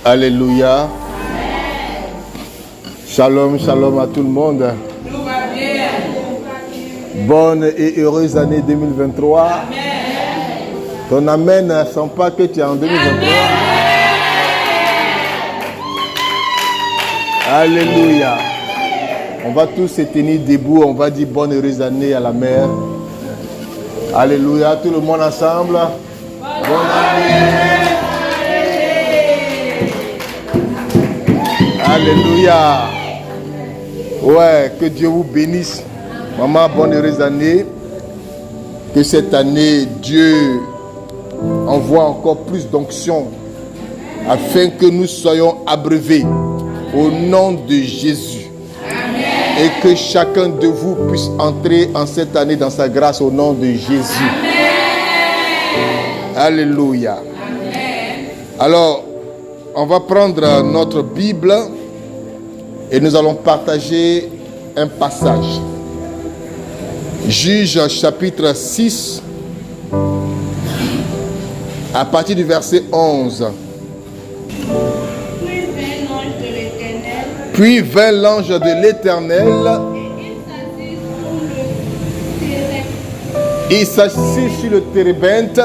Alléluia. Shalom, shalom à tout le monde. Tout va bien. Bonne et heureuse année 2023. Amen. Ton amen ne sent pas que tu es en 2023. Alléluia. On va tous se tenir debout. On va dire bonne et heureuse année à la mère. Alléluia. Tout le monde ensemble. Bonne année. Alléluia. Ouais, que Dieu vous bénisse. Maman, bonne et heureuse année. Que cette année, Dieu envoie encore plus d'onction afin que nous soyons abreuvés au nom de Jésus. Amen. Et que chacun de vous puisse entrer en cette année dans sa grâce au nom de Jésus. Amen. Alléluia. Amen. Alors, on va prendre notre Bible et nous allons partager un passage. Juge chapitre 6 à partir du verset 11. Puis vint l'ange de l'Éternel. Il s'assit sur le térébinthe.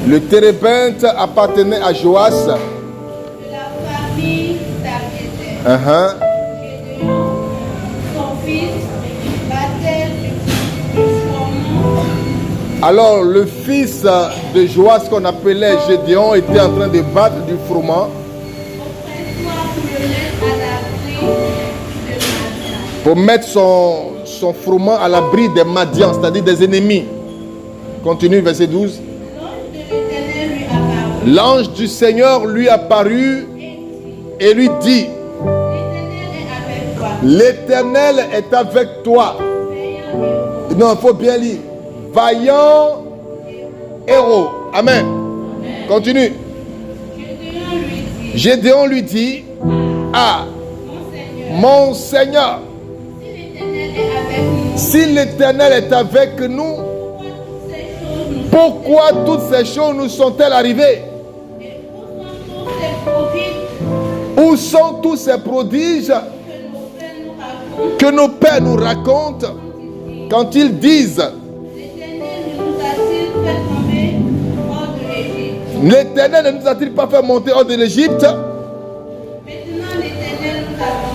Le térébinthe appartenait à Joas. De la famille d'Abiézer. Son fils battait du froment. Alors le fils de Joas qu'on appelait Gédéon était en train de battre du froment pour mettre son froment à l'abri des Madians, c'est-à-dire des ennemis. Continue, verset 12. L'ange du Seigneur lui apparut et lui dit: L'Éternel est avec toi. Non, il faut bien lire. Vaillant héros. Amen. Continue. Gédéon lui dit: Ah, mon Seigneur, si l'Éternel est avec nous, pourquoi toutes ces choses nous sont-elles arrivées? Où sont tous ces prodiges que nos pères nous racontent quand ils disent: L'Éternel ne nous a-t-il pas fait monter hors de l'Égypte?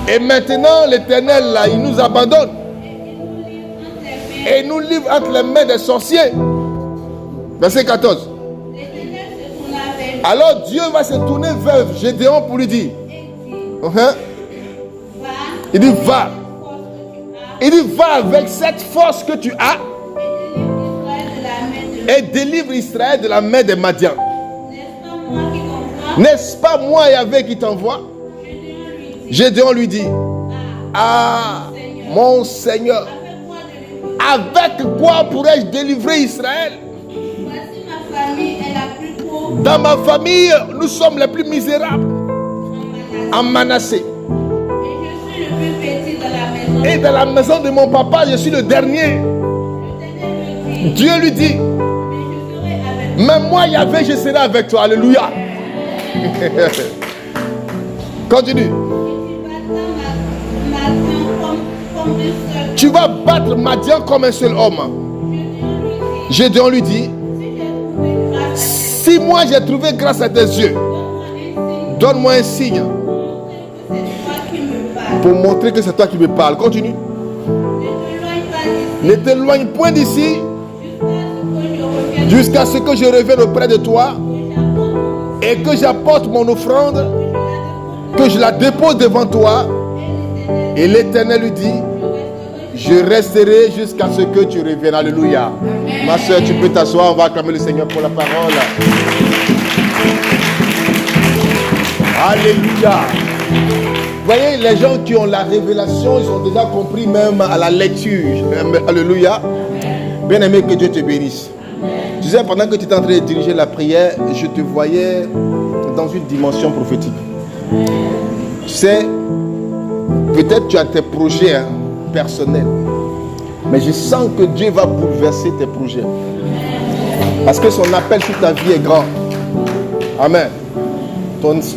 Et maintenant l'Éternel là, il nous abandonne et nous livre entre les mains des sorciers. Verset 14. Alors Dieu va se tourner vers Gédéon pour lui dire: Il dit va. Il dit va avec cette force que tu as et délivre Israël de la main des Madians. N'est-ce pas moi Yahvé qui t'envoie? Gédéon lui dit: Ah, mon Seigneur, avec quoi pourrais-je délivrer Israël? Dans ma famille, nous sommes les plus misérables en Manassé. Et dans la maison de mon papa, je suis le dernier. Dieu lui dit: mais moi, Yahvé, je serai avec toi. Alléluia. Continue. Tu vas battre Madian comme un seul homme. Gédéon lui dit: si moi j'ai trouvé grâce à tes yeux, donne-moi un signe pour montrer que c'est toi qui me parles. Continue. Ne t'éloigne point d'ici jusqu'à ce que je revienne auprès de toi et que j'apporte mon offrande, que je la dépose devant toi. Et l'Éternel lui dit: je resterai jusqu'à ce que tu reviennes. Alléluia. Amen. Ma soeur, tu peux t'asseoir. On va acclamer le Seigneur pour la parole. Alléluia. Vous voyez, les gens qui ont la révélation, ils ont déjà compris même à la lecture. Alléluia. Bien aimé, que Dieu te bénisse. Tu sais, pendant que tu étais en train de diriger la prière, je te voyais dans une dimension prophétique. Tu sais, peut-être tu as tes projets personnels, mais je sens que Dieu va bouleverser tes projets. Parce que son appel sur ta vie est grand. Amen.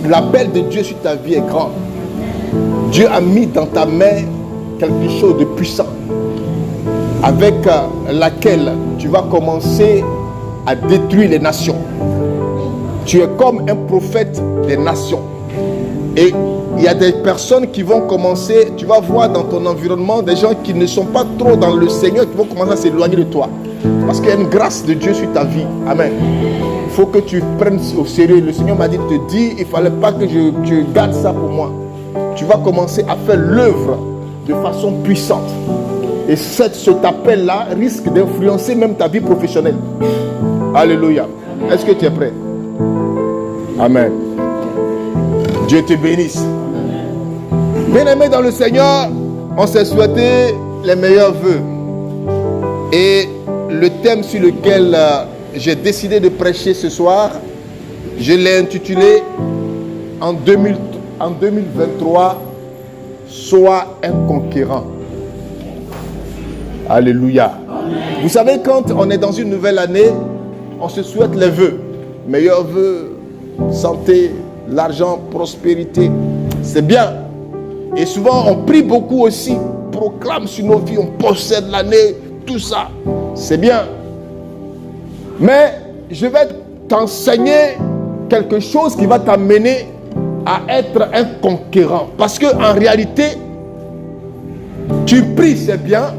L'appel de Dieu sur ta vie est grand. Dieu a mis dans ta main quelque chose de puissant, avec laquelle tu vas commencer à détruire les nations. Tu es comme un prophète des nations. Et il y a des personnes qui vont commencer, tu vas voir dans ton environnement des gens qui ne sont pas trop dans le Seigneur, qui vont commencer à s'éloigner de toi. Parce qu'il y a une grâce de Dieu sur ta vie. Amen. Il faut que tu prennes au sérieux. Le Seigneur m'a dit de te dire, il ne fallait pas que je garde ça pour moi. Tu vas commencer à faire l'œuvre de façon puissante. Et cet appel-là risque d'influencer même ta vie professionnelle. Alléluia. Est-ce que tu es prêt? Amen. Dieu te bénisse. Bien-aimés dans le Seigneur, on s'est souhaité les meilleurs vœux. Et le thème sur lequel j'ai décidé de prêcher ce soir, je l'ai intitulé en 2023, sois un conquérant. Alléluia. Vous savez, quand on est dans une nouvelle année, on se souhaite les vœux. Meilleurs vœux, santé, l'argent, prospérité. C'est bien. Et souvent, on prie beaucoup aussi, proclame sur nos vies, on possède l'année, tout ça. C'est bien. Mais je vais t'enseigner quelque chose qui va t'amener à être un conquérant. Parce qu'en réalité, tu pries, c'est bien.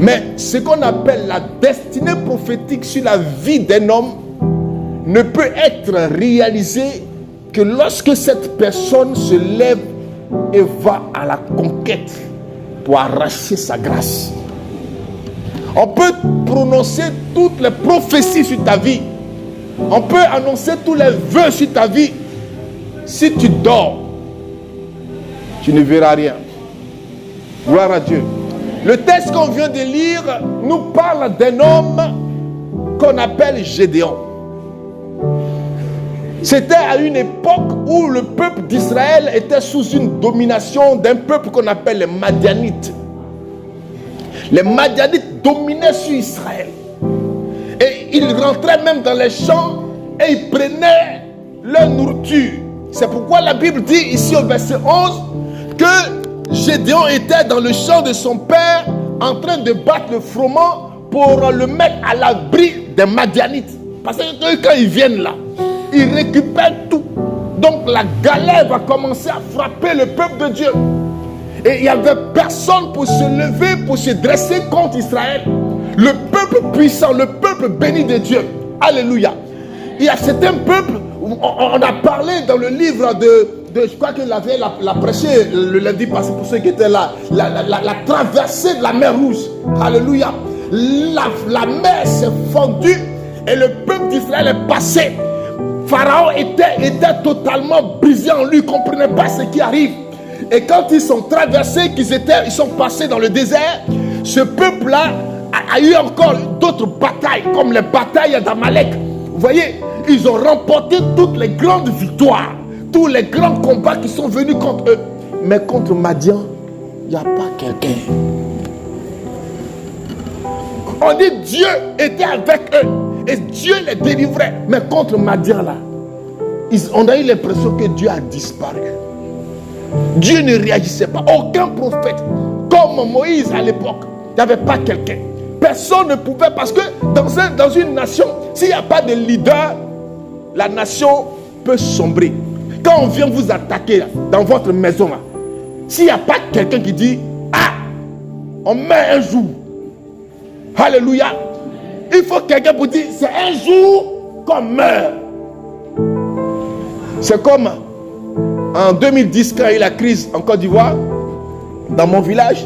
Mais ce qu'on appelle la destinée prophétique sur la vie d'un homme ne peut être réalisé que lorsque cette personne se lève et va à la conquête pour arracher sa grâce. On peut prononcer toutes les prophéties sur ta vie. On peut annoncer tous les vœux sur ta vie. Si tu dors, tu ne verras rien. Gloire à Dieu. Le texte qu'on vient de lire nous parle d'un homme qu'on appelle Gédéon. C'était à une époque où le peuple d'Israël était sous une domination d'un peuple qu'on appelle les Madianites. Les Madianites dominaient sur Israël. Et ils rentraient même dans les champs et ils prenaient leur nourriture. C'est pourquoi la Bible dit ici au verset 11 que Gédéon était dans le champ de son père en train de battre le froment pour le mettre à l'abri des Madianites. Parce que quand ils viennent là, ils récupèrent tout. Donc la galère va commencer à frapper le peuple de Dieu. Et il n'y avait personne pour se lever, pour se dresser contre Israël. Le peuple puissant, le peuple béni de Dieu. Alléluia. Il y a certains peuples, on a parlé dans le livre de je crois qu'il avait la prêché le lundi passé pour ceux qui étaient là. La traversée de la mer Rouge. Alléluia. La mer s'est fendue et le peuple d'Israël est passé. Pharaon était totalement brisé en lui, il ne comprenait pas ce qui arrive. Et quand ils sont traversés, ils sont passés dans le désert, ce peuple-là a eu encore d'autres batailles, comme les batailles d'Amalek. Vous voyez, ils ont remporté toutes les grandes victoires, tous les grands combats qui sont venus contre eux. Mais contre Madian, il n'y a pas quelqu'un. On dit Dieu était avec eux et Dieu les délivrait. Mais contre Madian là, on a eu l'impression que Dieu a disparu. Dieu ne réagissait pas. Aucun prophète, comme Moïse à l'époque, il n'y avait pas quelqu'un. Personne ne pouvait, parce que dans une nation, s'il n'y a pas de leader, la nation peut sombrer. Quand on vient vous attaquer là, dans votre maison, s'il n'y a pas quelqu'un qui dit « Ah, on meurt un jour ». Alléluia. Il faut quelqu'un pour dire « C'est un jour qu'on meurt ». C'est comme en 2010, quand il y a eu la crise en Côte d'Ivoire, dans mon village,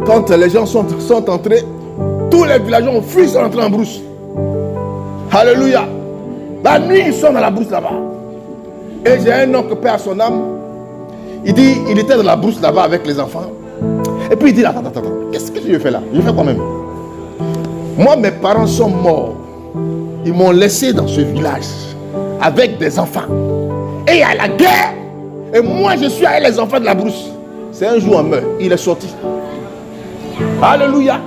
quand les gens sont entrés, tous les villageois ont fui, sont entrés en brousse. Alléluia. La nuit, ils sont dans la brousse là-bas. Et j'ai un oncle, père à son âme, il dit, il était dans la brousse là-bas avec les enfants. Et puis il dit, attends, qu'est-ce que je fais là? Je fais quoi même? Moi, mes parents sont morts. Ils m'ont laissé dans ce village avec des enfants. Et il y a la guerre. Et moi, je suis avec les enfants de la brousse. C'est un jour on meurt. Il est sorti. Alléluia.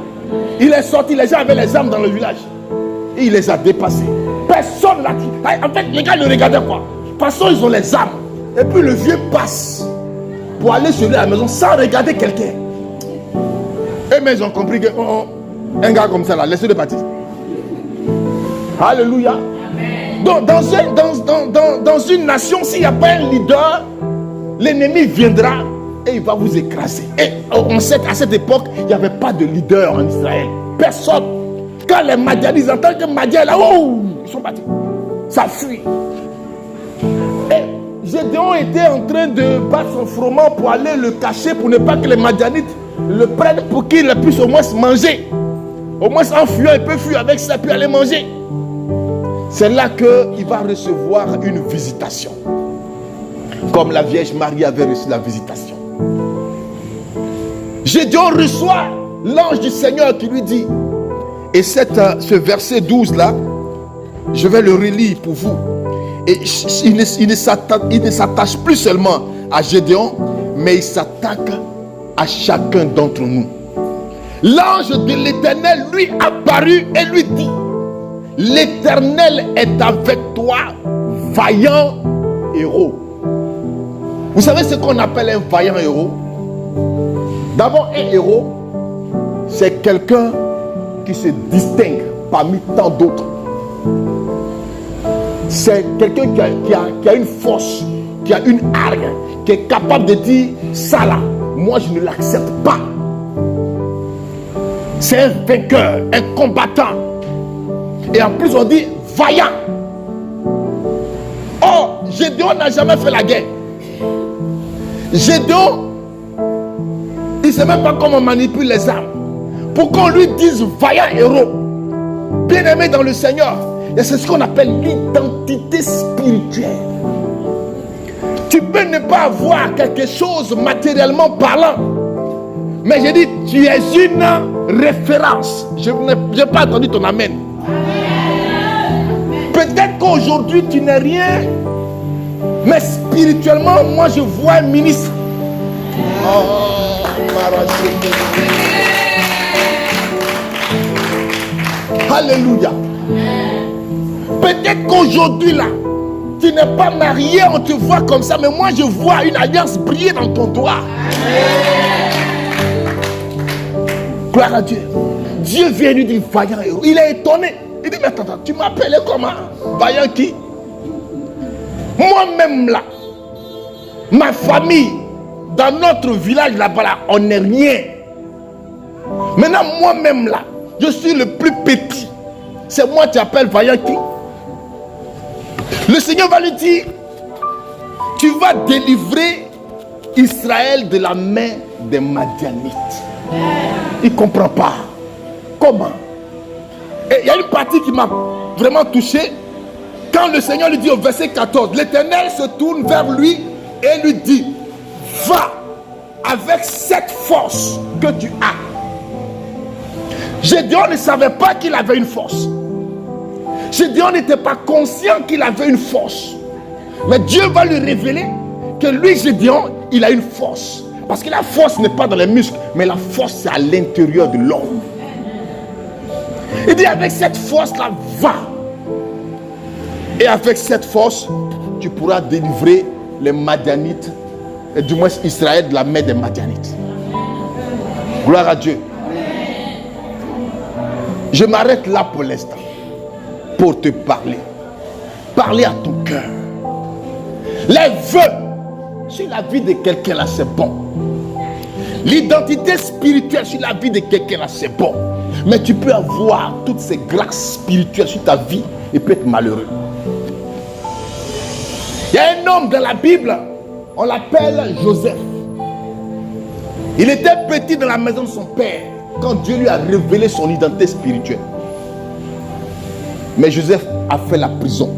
Il est sorti. Les gens avaient les armes dans le village. Et il les a dépassés. Personne l'a dit. En fait, les gars ne regardaient pas. De toute façon, ils ont les armes. Et puis le vieux passe pour aller sur lui à la maison sans regarder quelqu'un. Et mais ils ont compris que un gars comme ça, là, laissez-le partir. Alléluia. Donc, dans une nation, s'il n'y a pas un leader, l'ennemi viendra et il va vous écraser. Et à cette époque, il n'y avait pas de leader en Israël. Personne. Quand les Madianites entendent que Madian est là, oh, ils sont partis. Ça fuit. Et Gédéon était en train de battre son froment pour aller le cacher, pour ne pas que les Madianites le prennent, pour qu'il puisse au moins manger. Au moins en fuyant, il peut fuir avec ça, puis aller manger. C'est là qu'il va recevoir une visitation. Comme la Vierge Marie avait reçu la visitation. Gédéon reçoit l'ange du Seigneur qui lui dit, et ce verset 12 là, je vais le relire pour vous. Et il ne s'attache plus seulement à Gédéon, mais il s'attaque à chacun d'entre nous. L'ange de l'Éternel lui apparut et lui dit, l'Éternel est avec toi, vaillant héros. Vous savez ce qu'on appelle un vaillant héros? D'abord, un héros, c'est quelqu'un qui se distingue parmi tant d'autres. C'est quelqu'un qui a une force, qui a une arme, qui est capable de dire, ça là, moi je ne l'accepte pas. C'est un vainqueur, un combattant. Et en plus on dit vaillant. Or, Gédéon n'a jamais fait la guerre. Gédéon, il ne sait même pas comment on manipule les armes. Pour qu'on lui dise vaillant héros, bien-aimé dans le Seigneur. Et c'est ce qu'on appelle l'identité spirituelle. Tu peux ne pas avoir quelque chose matériellement parlant. Mais j'ai dit, tu es une référence. Je n'ai pas entendu ton amen. Peut-être qu'aujourd'hui tu n'es rien, mais spirituellement, moi je vois un ministre. Alléluia. Peut-être qu'aujourd'hui là, tu n'es pas marié, on te voit comme ça, mais moi je vois une alliance briller dans ton doigt. Gloire à Dieu. Dieu vient lui dire vaillant héros. Il est étonné. Il dit mais attends, tu m'appelais comment? Vaillant qui? Moi-même là, ma famille, dans notre village là-bas, là, on n'est rien. Maintenant moi-même là, je suis le plus petit. C'est moi qui appelle vaillant qui? Le Seigneur va lui dire, tu vas délivrer Israël de la main des Madianites. Il ne comprend pas. Comment? Et il y a une partie qui m'a vraiment touché. Quand le Seigneur lui dit au verset 14, l'Éternel se tourne vers lui et lui dit, va avec cette force que tu as. Gédéon ne savait pas qu'il avait une force. Gédéon n'était pas conscient qu'il avait une force. Mais Dieu va lui révéler que lui, Gédéon, il a une force. Parce que la force n'est pas dans les muscles, mais la force c'est à l'intérieur de l'homme. Il dit avec cette force-là, va. Et avec cette force, tu pourras délivrer les Madianites, et du moins Israël de la main des Madianites. Gloire à Dieu. Je m'arrête là pour l'instant, pour te parler. Parler à ton cœur. Les vœux sur la vie de quelqu'un là, c'est bon. L'identité spirituelle sur la vie de quelqu'un là, c'est bon. Mais tu peux avoir toutes ces grâces spirituelles sur ta vie et peut être malheureux. Il y a un homme dans la Bible, on l'appelle Joseph. Il était petit dans la maison de son père quand Dieu lui a révélé son identité spirituelle. Mais Joseph a fait la prison.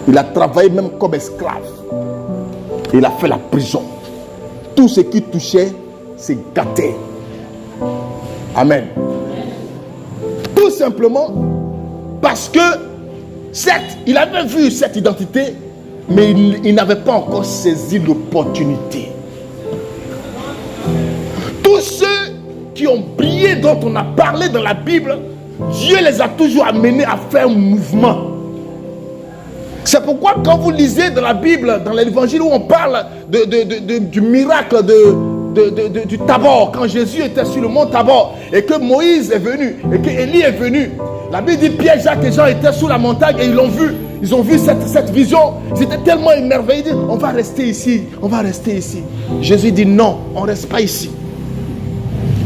Il a travaillé même comme esclave. Il a fait la prison. Tout ce qui touchait, c'est gâté. Amen. Tout simplement parce que, certes, il avait vu cette identité, mais il n'avait pas encore saisi l'opportunité. Tous ceux qui ont brillé, dont on a parlé dans la Bible, Dieu les a toujours amenés à faire un mouvement. C'est pourquoi quand vous lisez dans la Bible, dans l'évangile où on parle du miracle du Tabor, quand Jésus était sur le mont Tabor et que Moïse est venu et que Élie est venu, la Bible dit Pierre, Jacques et Jean étaient sous la montagne et ils l'ont vu. Ils ont vu cette vision. Ils étaient tellement émerveillés. Ils disent, on va rester ici. On va rester ici. Jésus dit non, on ne reste pas ici.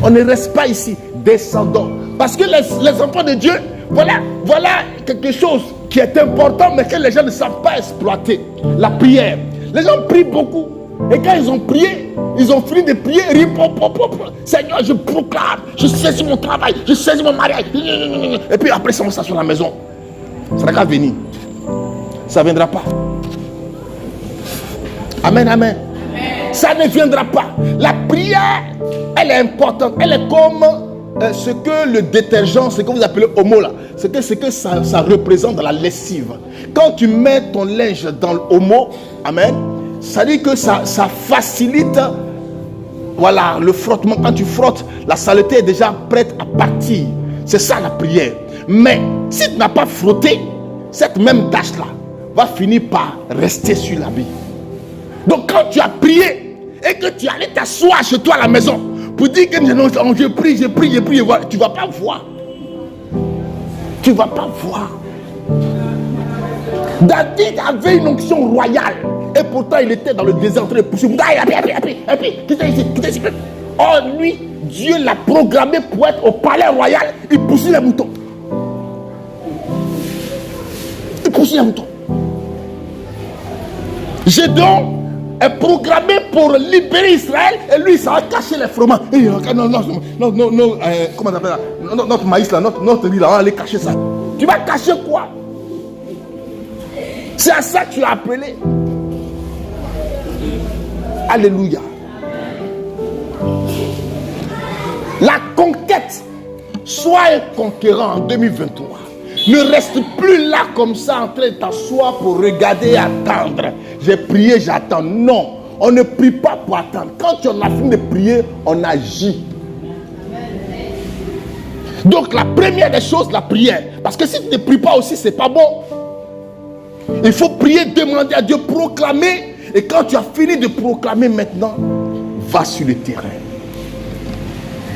On ne reste pas ici. Descendons. Parce que les enfants de Dieu, voilà quelque chose qui est important, mais que les gens ne savent pas exploiter. La prière. Les gens prient beaucoup. Et quand ils ont prié, ils ont fini de prier. Seigneur, je proclame. Je saisis mon travail. Je saisis mon mariage. Et puis après, ça va s'asseoir à la maison. Ça n'a qu'à venir. Ça ne viendra pas. Amen, amen. Ça ne viendra pas. La prière, elle est importante. Elle est comme ce que le détergent, ce que vous appelez homo là, ce que ça représente dans la lessive. Quand tu mets ton linge dans le homo, amen, ça dit que ça facilite, voilà, le frottement. Quand tu frottes, la saleté est déjà prête à partir. C'est ça la prière. Mais si tu n'as pas frotté, cette même tâche là va finir par rester sur l'habit. Donc quand tu as prié et que tu allais t'asseoir chez toi à la maison pour dire que je prie, tu ne vas pas voir. Tu ne vas pas voir. David avait une onction royale et pourtant il était dans le désert en train de pousser. Oh lui, Dieu l'a programmé pour être au palais royal. Il poussait les moutons. Il poussait les moutons. Gédéon est programmé pour libérer Israël et lui, ça va cacher les fromages. Non, comment ça s'appelle là? Notre maïs là, notre riz là, on va aller cacher ça. Tu vas cacher quoi? C'est à ça que tu as appelé. Alléluia. La conquête, sois un conquérant en 2023. Ne reste plus là comme ça en train de t'asseoir pour regarder et attendre. J'ai prié, j'attends. Non, on ne prie pas pour attendre. Quand tu en as fini de prier, on agit. Donc la première des choses, la prière. Parce que si tu ne pries pas aussi, c'est pas bon. Il faut prier, demander à Dieu, proclamer. Et quand tu as fini de proclamer maintenant, va sur le terrain.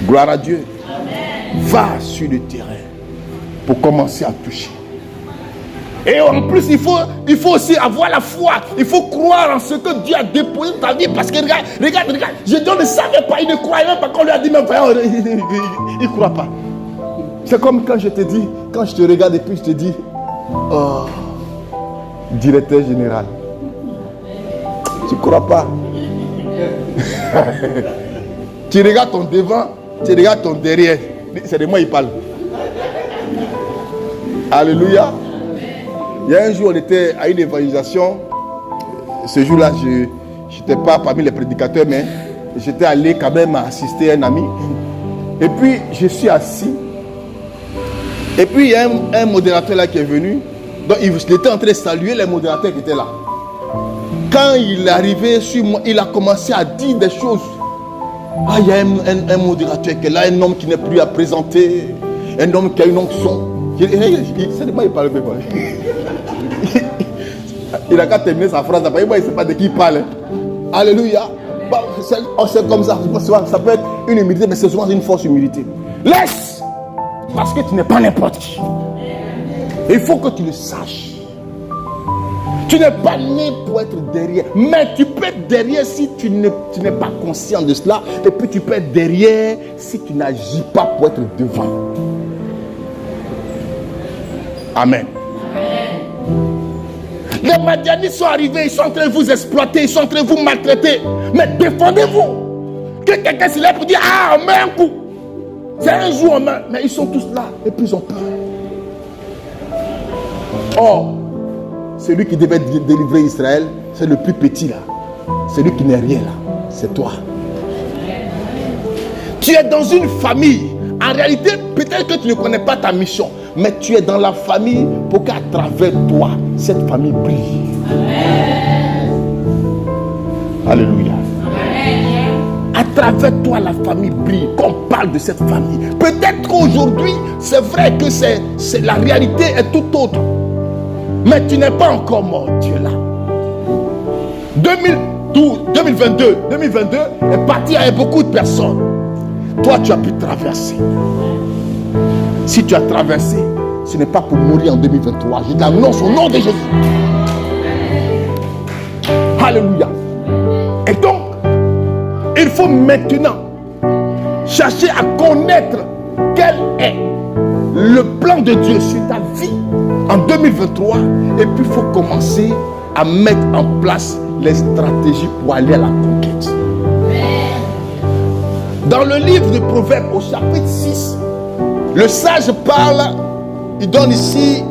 Gloire à Dieu. Amen. Va sur le terrain pour commencer à toucher. Et en plus, il faut aussi avoir la foi. Il faut croire en ce que Dieu a déposé dans ta vie. Parce que regarde. Gédéon ne savait pas, il ne croyait même pas qu'on lui a dit même pas. Il ne croit pas. C'est comme quand je te dis, quand je te regarde et puis je te dis, oh, directeur général. Tu ne crois pas. Tu regardes ton devant, tu regardes ton derrière. C'est de moi il parle. Alléluia. Il y a un jour, on était à une évangélisation. Ce jour-là, je n'étais pas parmi les prédicateurs, mais j'étais allé quand même assister un ami. Et puis, je suis assis. Et puis, il y a un modérateur là qui est venu. Donc, il était en train de saluer les modérateurs qui étaient là. Quand il est arrivé sur moi, il a commencé à dire des choses. Ah, il y a un modérateur qui est là, un homme qui n'est plus à présenter, un homme qui a une onction. C'est de moi il parle pas. Il a qu'à terminer sa phrase, il ne sait pas de qui il parle. Alléluia. C'est comme ça. Ça peut être une humilité, mais c'est souvent une fausse humilité. Laisse. Parce que tu n'es pas n'importe qui. Il faut que tu le saches. Tu n'es pas né pour être derrière. Mais tu peux être derrière si tu n'es pas conscient de cela. Et puis tu peux être derrière si tu n'agis pas pour être devant. Amen. Les Madianites sont arrivés, ils sont en train de vous exploiter, ils sont en train de vous maltraiter. Mais défendez-vous. Que quelqu'un se lève pour dire, ah, on met un coup. C'est un jour, on met. Mais ils sont tous là et puis ils ont peur. Or, celui qui devait délivrer Israël, c'est le plus petit là. Celui qui n'est rien là, c'est toi. Tu es dans une famille. En réalité, peut-être que tu ne connais pas ta mission. Mais tu es dans la famille pour qu'à travers toi, cette famille brille. Amen. Alléluia. Amen. À travers toi, la famille brille. Qu'on parle de cette famille. Peut-être qu'aujourd'hui, c'est vrai que la réalité est tout autre. Mais tu n'es pas encore mort, Dieu là. 2022 est parti avec beaucoup de personnes. Toi, tu as pu traverser. Si tu as traversé, ce n'est pas pour mourir en 2023. Je t'annonce au nom de Jésus. Alléluia. Et donc, il faut maintenant chercher à connaître quel est le plan de Dieu sur ta vie en 2023. Et puis, il faut commencer à mettre en place les stratégies pour aller à la conquête. Dans le livre de Proverbes, au chapitre 6, le sage parle, il donne ici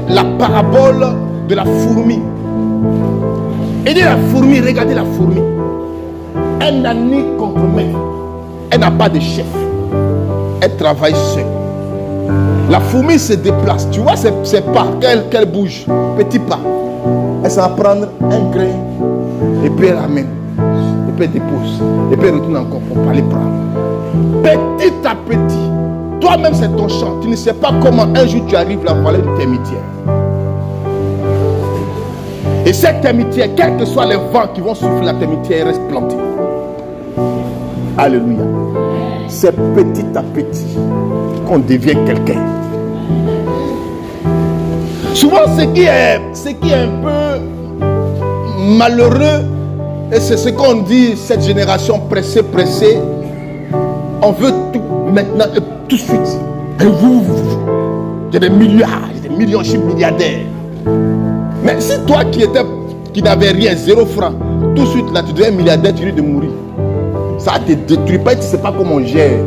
la parabole de la fourmi. Il dit la fourmi, regardez la fourmi. Elle n'a ni contre-maître. Elle n'a pas de chef. Elle travaille seule. La fourmi se déplace. Tu vois ses pas, qu'elle bouge. Petit pas. Elle s'en va prendre un grain. Et puis elle amène. Et puis elle dépose. Et puis elle retourne encore pour pas les prendre. Petit à petit. Toi-même c'est ton champ. Tu ne sais pas comment un jour tu arrives là, voilà une termitière. Et cette termitière, quels que soient les vents qui vont souffler la termitière, elle reste plantée. Alléluia. C'est petit à petit qu'on devient quelqu'un. Souvent, ce qui est un peu malheureux, et c'est ce qu'on dit, cette génération pressée, on veut tout maintenant et tout de suite. Et vous, j'ai des milliards, j'ai des millions, je suis milliardaire. Mais si toi qui n'avais rien, 0 franc, tout de suite là, tu deviens milliardaire, tu risques de mourir. Ça ne te détruit pas, tu ne sais pas comment on gère.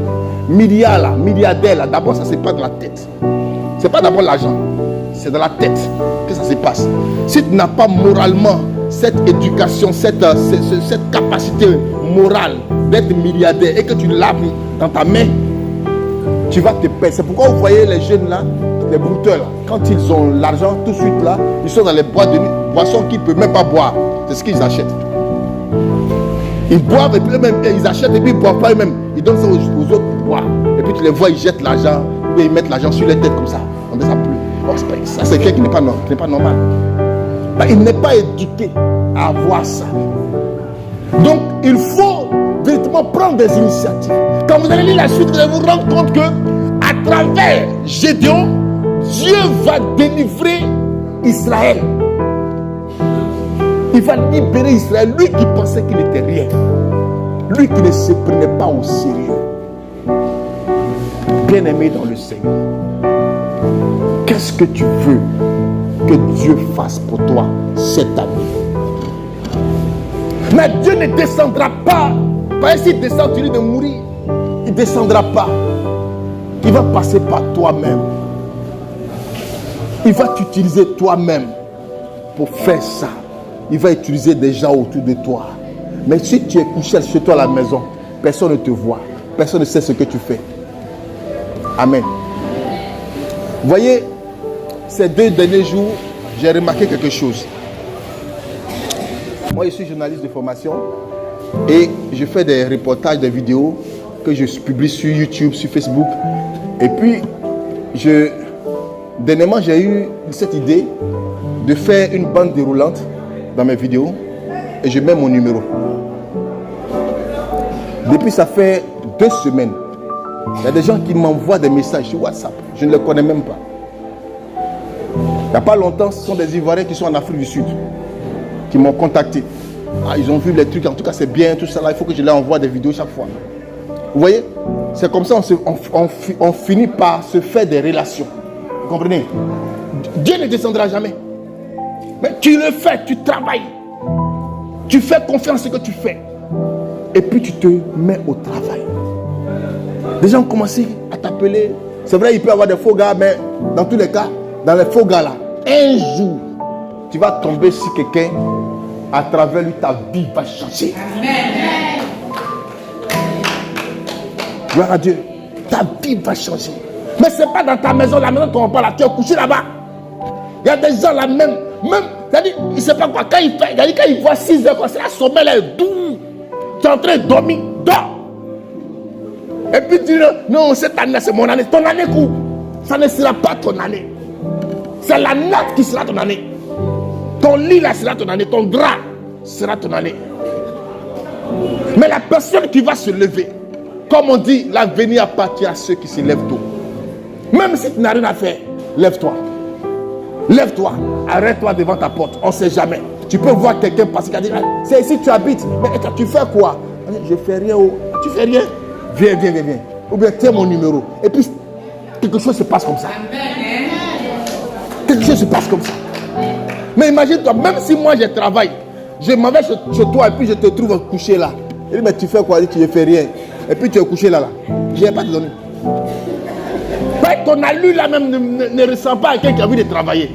Milliardaire là, d'abord ça c'est pas dans la tête. C'est pas d'abord l'argent, c'est dans la tête que ça se passe. Si tu n'as pas moralement cette éducation, cette capacité morale d'être milliardaire et que tu l'as dans ta main, tu vas te perdre. C'est pourquoi vous voyez les jeunes là, les brouteurs là, quand ils ont l'argent, tout de suite là, ils sont dans les boîtes de boissons qu'ils ne peuvent même pas boire. C'est ce qu'ils achètent. Ils boivent et puis eux-mêmes, ils achètent et puis ils ne boivent pas eux-mêmes. Ils donnent ça aux autres pour boire. Et puis tu les vois, ils jettent l'argent, ou ils mettent l'argent sur les têtes comme ça. On dit ça plus. Bon, ça c'est quelqu'un qui n'est pas normal. Ben, il n'est pas éduqué à avoir ça. Donc il faut véritablement prendre des initiatives. Quand vous allez lire la suite, vous allez vous rendre compte que à travers Gédéon, Dieu va délivrer Israël. Il va libérer Israël. Lui qui pensait qu'il n'était rien. Lui qui ne se prenait pas au sérieux. Bien-aimé dans le Seigneur, qu'est-ce que tu veux que Dieu fasse pour toi cette année? Mais Dieu ne descendra pas. Parce que s'il descend, tu risques de mourir. Il ne descendra pas. Il va passer par toi-même. Il va t'utiliser toi-même pour faire ça. Il va utiliser des gens autour de toi. Mais si tu es couché chez toi à la maison, personne ne te voit. Personne ne sait ce que tu fais. Amen. Vous voyez, ces 2 derniers jours, j'ai remarqué quelque chose. Moi, je suis journaliste de formation et je fais des reportages, des vidéos que je publie sur YouTube, sur Facebook. Et puis, dernièrement, j'ai eu cette idée de faire une bande déroulante dans mes vidéos et je mets mon numéro. Depuis ça fait 2 semaines, il y a des gens qui m'envoient des messages sur WhatsApp. Je ne les connais même pas. Il n'y a pas longtemps, ce sont des Ivoiriens qui sont en Afrique du Sud qui m'ont contacté. Ah, ils ont vu les trucs, en tout cas c'est bien, tout ça là, il faut que je leur envoie des vidéos chaque fois. Vous voyez, c'est comme ça on finit par se faire des relations. Vous comprenez? Dieu ne descendra jamais. Mais tu le fais, tu travailles. Tu fais confiance à ce que tu fais. Et puis tu te mets au travail. Les gens ont commencé à t'appeler. C'est vrai, il peut y avoir des faux gars, mais dans tous les cas, dans les faux gars là, un jour, tu vas tomber sur quelqu'un, à travers lui, ta vie va changer. Amen. Gloire à Dieu. Ta vie va changer. Mais ce n'est pas dans ta maison, la maison qu'on parle là, tu es couché là-bas. Il y a des gens là même, c'est-à-dire, il ne sait pas quoi, quand il voit 6 heures, c'est la sommeil là est doux. Tu es en train de dormir, dors. Et puis tu dis, non, cette année c'est mon année. Ton année quoi? Ça ne sera pas ton année. C'est la natte qui sera ton année. Ton lit là sera ton année. Ton drap sera ton année. Mais la personne qui va se lever, comme on dit, l'avenir appartient à ceux qui se lèvent tôt. Même si tu n'as rien à faire, lève-toi. Lève-toi, arrête-toi devant ta porte. On ne sait jamais. Tu peux voir quelqu'un passer qui dit, c'est ici que tu habites. Mais tu fais quoi? Je ne fais rien. Tu fais rien? Viens. Ou bien tiens mon numéro. Et puis, quelque chose se passe comme ça. Quelque chose se passe comme ça. Mais imagine-toi, même si moi je travaille, je m'en vais chez toi et puis je te trouve couché là. Il dit, mais tu fais quoi? Il dit, tu ne fais rien. Et puis tu es couché là. Je n'ai pas te donné. Ton allure là même ne ressent pas à quelqu'un qui a envie de travailler.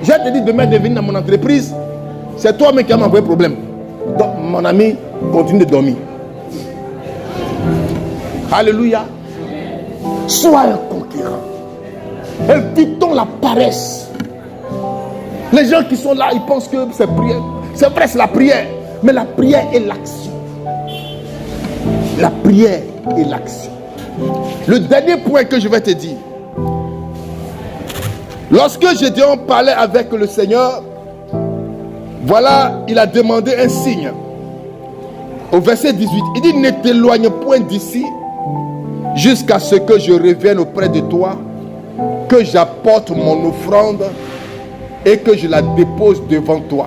Je te dis demain de venir dans mon entreprise, c'est toi-même qui as m'envoyé problème. Donc mon ami, continue de dormir. Alléluia. Sois un conquérant. Évitons la paresse. Les gens qui sont là, ils pensent que c'est prière. C'est vrai, c'est la prière. Mais la prière est l'action. La prière est l'action. Le dernier point que je vais te dire. Lorsque Gédéon parlait avec le Seigneur, voilà, il a demandé un signe. Au verset 18, il dit, ne t'éloigne point d'ici jusqu'à ce que je revienne auprès de toi, que j'apporte mon offrande et que je la dépose devant toi.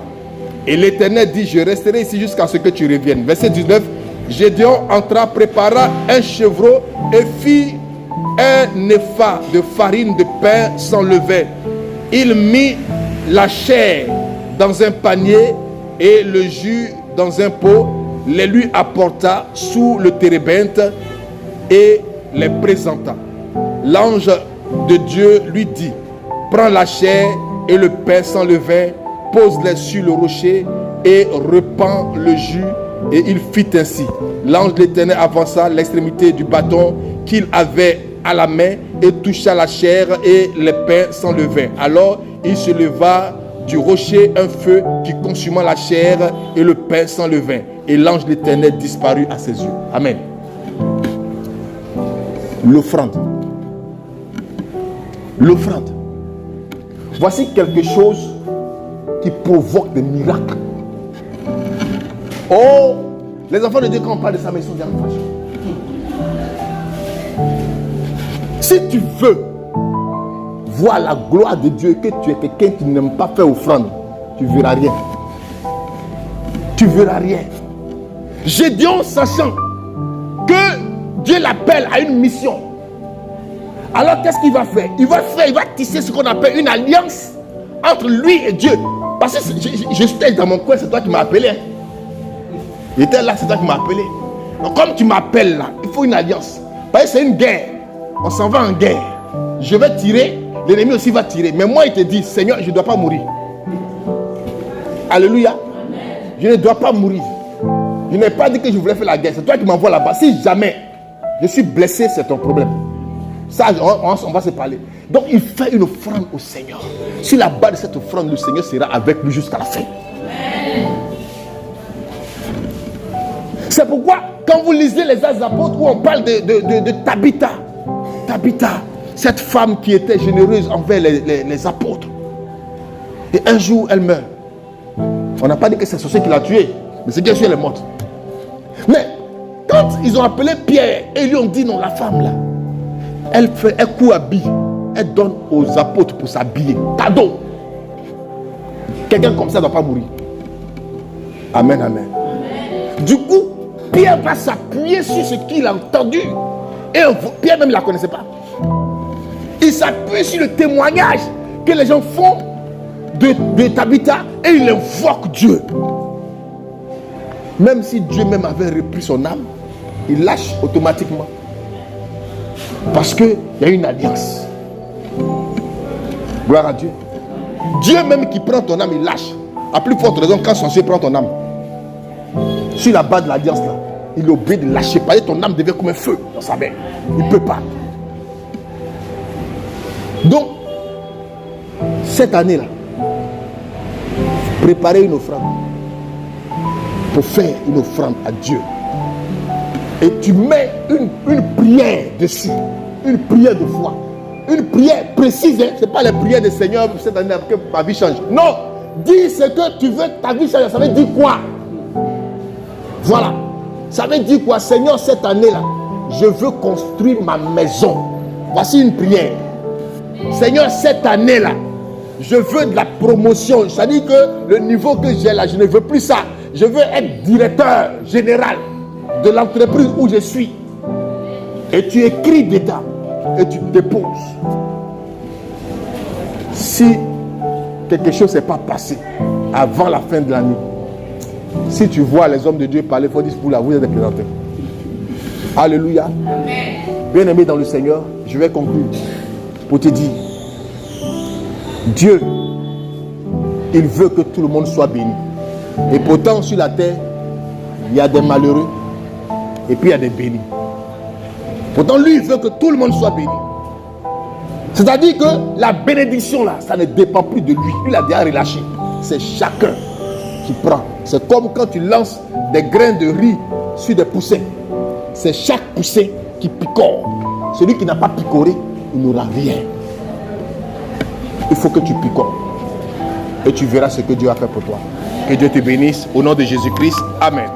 Et l'Éternel dit, je resterai ici jusqu'à ce que tu reviennes. Verset 19, Gédéon entra, prépara un chevreau et fit un épha de farine de pain sans levain. Il mit la chair dans un panier et le jus dans un pot, les lui apporta sous le térébinthe et les présenta. L'ange de Dieu lui dit, prends la chair et le pain sans levain, pose-les sur le rocher et repends le jus. Et il fit ainsi. L'ange de l'Éternel avança l'extrémité du bâton qu'il avait à la main et toucha la chair et les pains sans levain. Alors il se leva du rocher un feu qui consuma la chair et le pain sans levain. Et l'ange de l'Éternel disparut à ses yeux. Amen. L'offrande. L'offrande. Voici quelque chose qui provoque des miracles. Oh, les enfants de Dieu, quand on parle de ça, mais ils sont déjà fâchés. Si tu veux voir la gloire de Dieu, que tu es quelqu'un qui n'aime pas faire offrande, tu ne verras rien. Tu ne verras rien. Gédéon, sachant que Dieu l'appelle à une mission, alors qu'est-ce qu'il va faire? Il va tisser ce qu'on appelle une alliance entre lui et Dieu. Parce que j'étais dans mon coin, c'est toi qui m'as appelé. J'étais là, c'est toi qui m'as appelé. Donc comme tu m'appelles là, il faut une alliance. Parce que c'est une guerre. On s'en va en guerre. Je vais tirer, l'ennemi aussi va tirer. Mais moi, il te dit, Seigneur, je ne dois pas mourir. Alléluia. Amen. Je ne dois pas mourir. Je n'ai pas dit que je voulais faire la guerre. C'est toi qui m'envoies là-bas. Si jamais je suis blessé, c'est ton problème. Ça, on va se parler. Donc, il fait une offrande au Seigneur. Sur la base de cette offrande, le Seigneur sera avec lui jusqu'à la fin. Amen. C'est pourquoi, quand vous lisez les Actes des Apôtres, où on parle de Tabitha, cette femme qui était généreuse envers les apôtres. Et un jour, elle meurt. On n'a pas dit que c'est sorcier qui l'a tuée, mais c'est bien sûr, elle est morte. Mais, quand ils ont appelé Pierre, et ils lui ont dit, non, la femme là, elle coud à billes, elle donne aux apôtres pour s'habiller. Cadeau. Quelqu'un comme ça ne doit pas mourir. Amen, amen. Du coup, Pierre va s'appuyer sur ce qu'il a entendu. Et Pierre même ne la connaissait pas. Il s'appuie sur le témoignage que les gens font de Tabitha et il invoque Dieu. Même si Dieu même avait repris son âme, il lâche automatiquement. Parce qu'il y a une alliance. Gloire à Dieu. Dieu même qui prend ton âme, il lâche. À plus forte raison quand son Dieu prend ton âme. Sur la base de l'alliance là, il est obligé de lâcher. Parce que ton âme devient comme un feu dans sa main. Il ne peut pas. Donc, cette année là, préparez une offrande. pour faire une offrande à Dieu. Et tu mets une prière dessus, une prière de foi, une prière précise. Hein? Ce n'est pas la prière du Seigneur cette année que ma vie change. Non, dis ce que tu veux que ta vie change. Ça veut dire quoi? Voilà. Ça veut dire quoi? Seigneur, cette année-là, je veux construire ma maison. Voici une prière. Seigneur, cette année-là, je veux de la promotion. C'est-à-dire que le niveau que j'ai là, je ne veux plus ça. Je veux être directeur général de l'entreprise où je suis. Et tu écris dedans et tu déposes. Si quelque chose n'est pas passé avant la fin de l'année, si tu vois les hommes de Dieu parler, il faut dire pour là, vous êtes des présenteurs. Alléluia. Bien-aimé dans le Seigneur, je vais conclure pour te dire, Dieu, il veut que tout le monde soit béni. Et pourtant, sur la terre, il y a des malheureux et puis il y a des bénis. Pourtant, lui, il veut que tout le monde soit béni. C'est-à-dire que la bénédiction, là, ça ne dépend plus de lui. Lui, il a déjà relâché. C'est chacun qui prend. C'est comme quand tu lances des grains de riz sur des poussins. C'est chaque poussin qui picore. Celui qui n'a pas picoré, il n'aura rien. Il faut que tu picores. Et tu verras ce que Dieu a fait pour toi. Que Dieu te bénisse. Au nom de Jésus-Christ. Amen.